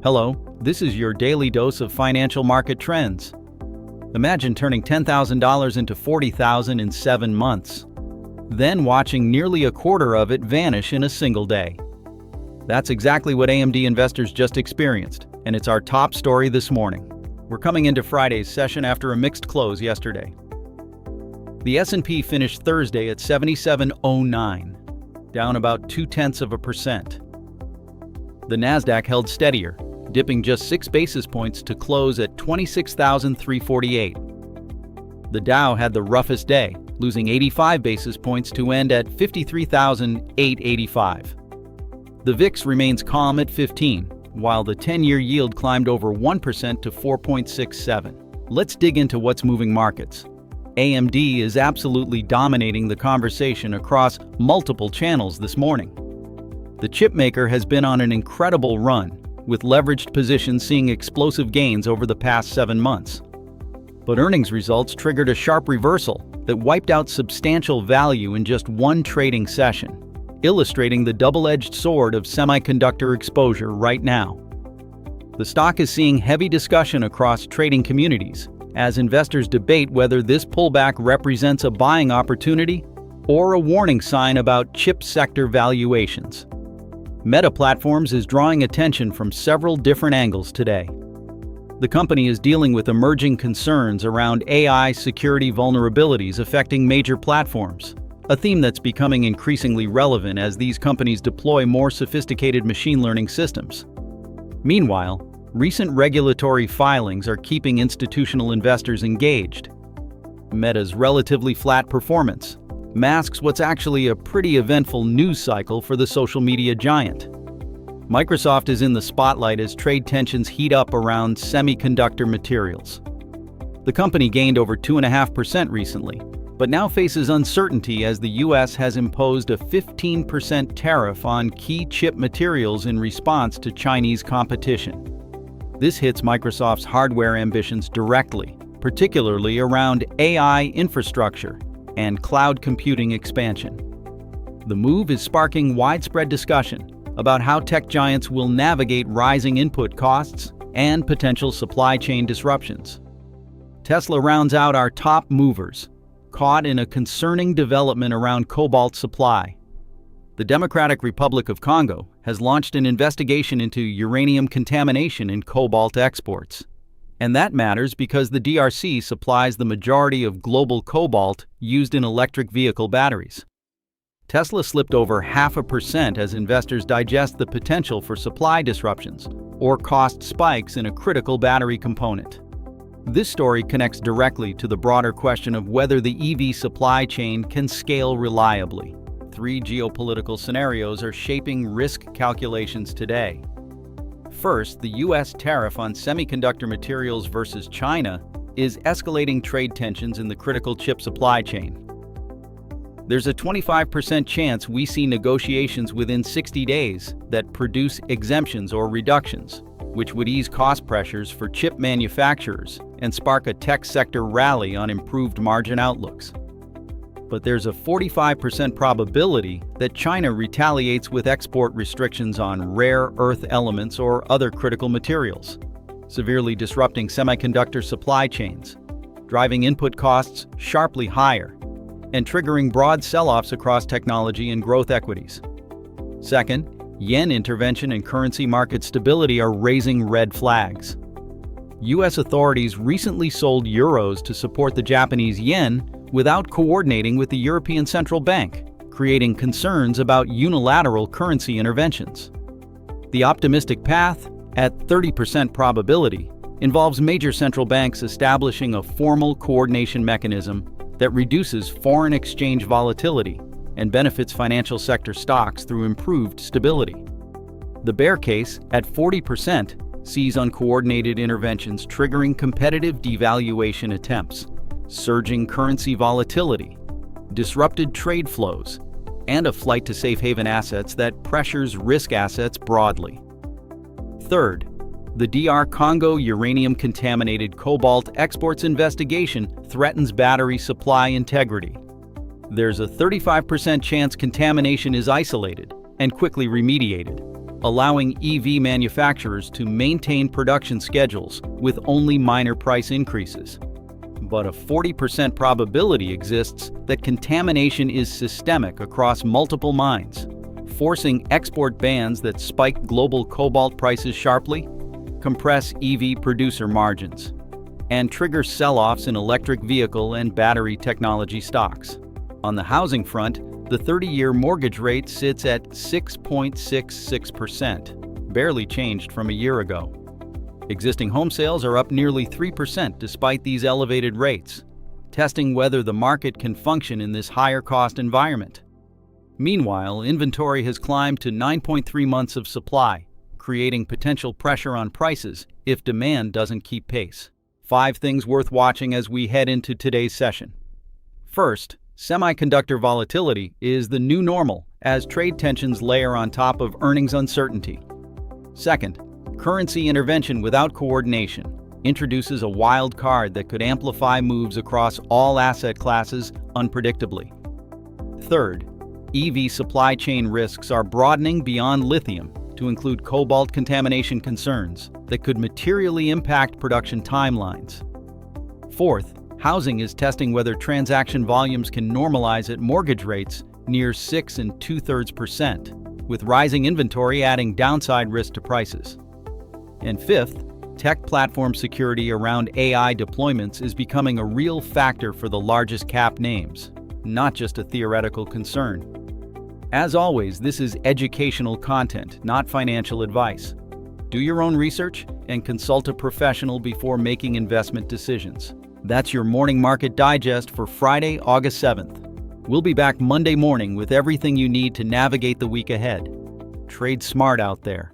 Hello, this is your daily dose of financial market trends. Imagine turning $10,000 into $40,000 in 7 months, then watching nearly a quarter of it vanish in a single day. That's exactly what AMD investors just experienced, and it's our top story this morning. We're coming into Friday's session after a mixed close yesterday. The S&P finished Thursday at 7709, down about 0.2%. The Nasdaq held steadier, dipping just 6 basis points to close at 26,348. The Dow had the roughest day, losing 85 basis points to end at 53,885. The VIX remains calm at 15, while the 10-year yield climbed over 1% to 4.67. Let's dig into what's moving markets. AMD is absolutely dominating the conversation across multiple channels this morning. The chipmaker has been on an incredible run, with leveraged positions seeing explosive gains over the past 7 months. But earnings results triggered a sharp reversal that wiped out substantial value in just one trading session, illustrating the double-edged sword of semiconductor exposure right now. The stock is seeing heavy discussion across trading communities as investors debate whether this pullback represents a buying opportunity or a warning sign about chip sector valuations. Meta Platforms is drawing attention from several different angles today. The company is dealing with emerging concerns around AI security vulnerabilities affecting major platforms, a theme that's becoming increasingly relevant as these companies deploy more sophisticated machine learning systems. Meanwhile, recent regulatory filings are keeping institutional investors engaged. Meta's relatively flat performance masks what's actually a pretty eventful news cycle for the social media giant. Microsoft is in the spotlight as trade tensions heat up around semiconductor materials. The company gained over 2.5% recently, but now faces uncertainty as the US has imposed a 15% tariff on key chip materials in response to Chinese competition. This hits Microsoft's hardware ambitions directly, particularly around AI infrastructure and cloud computing expansion. The move is sparking widespread discussion about how tech giants will navigate rising input costs and potential supply chain disruptions. Tesla rounds out our top movers, caught in a concerning development around cobalt supply. The Democratic Republic of Congo has launched an investigation into uranium contamination in cobalt exports. And that matters because the DRC supplies the majority of global cobalt used in electric vehicle batteries. Tesla slipped over 0.5% as investors digest the potential for supply disruptions or cost spikes in a critical battery component. This story connects directly to the broader question of whether the EV supply chain can scale reliably. 3 geopolitical scenarios are shaping risk calculations today. First, the U.S. tariff on semiconductor materials versus China is escalating trade tensions in the critical chip supply chain. There's a 25% chance we see negotiations within 60 days that produce exemptions or reductions, which would ease cost pressures for chip manufacturers and spark a tech sector rally on improved margin outlooks. But there's a 45% probability that China retaliates with export restrictions on rare earth elements or other critical materials, severely disrupting semiconductor supply chains, driving input costs sharply higher, and triggering broad sell-offs across technology and growth equities. Second, yen intervention and currency market stability are raising red flags. U.S. authorities recently sold euros to support the Japanese yen without coordinating with the European Central Bank, creating concerns about unilateral currency interventions. The optimistic path, at 30% probability, involves major central banks establishing a formal coordination mechanism that reduces foreign exchange volatility and benefits financial sector stocks through improved stability. The bear case, at 40%, sees uncoordinated interventions triggering competitive devaluation attempts, surging currency volatility, disrupted trade flows, and a flight to safe haven assets that pressures risk assets broadly. Third, the DR Congo uranium-contaminated cobalt exports investigation threatens battery supply integrity. There's a 35% chance contamination is isolated and quickly remediated, allowing EV manufacturers to maintain production schedules with only minor price increases. But a 40% probability exists that contamination is systemic across multiple mines, forcing export bans that spike global cobalt prices sharply, compress EV producer margins, and trigger sell-offs in electric vehicle and battery technology stocks. On the housing front, the 30-year mortgage rate sits at 6.66%, barely changed from a year ago. Existing home sales are up nearly 3% despite these elevated rates, testing whether the market can function in this higher-cost environment. Meanwhile, inventory has climbed to 9.3 months of supply, creating potential pressure on prices if demand doesn't keep pace. 5 things worth watching as we head into today's session. First, semiconductor volatility is the new normal as trade tensions layer on top of earnings uncertainty. Second, currency intervention without coordination introduces a wild card that could amplify moves across all asset classes unpredictably. Third, EV supply chain risks are broadening beyond lithium to include cobalt contamination concerns that could materially impact production timelines. Fourth, housing is testing whether transaction volumes can normalize at mortgage rates near 6 2/3%, with rising inventory adding downside risk to prices. And fifth, tech platform security around AI deployments is becoming a real factor for the largest cap names, not just a theoretical concern. As always, this is educational content, not financial advice. Do your own research and consult a professional before making investment decisions. That's your Morning Market Digest for Friday, August 7th. We'll be back Monday morning with everything you need to navigate the week ahead. Trade smart out there.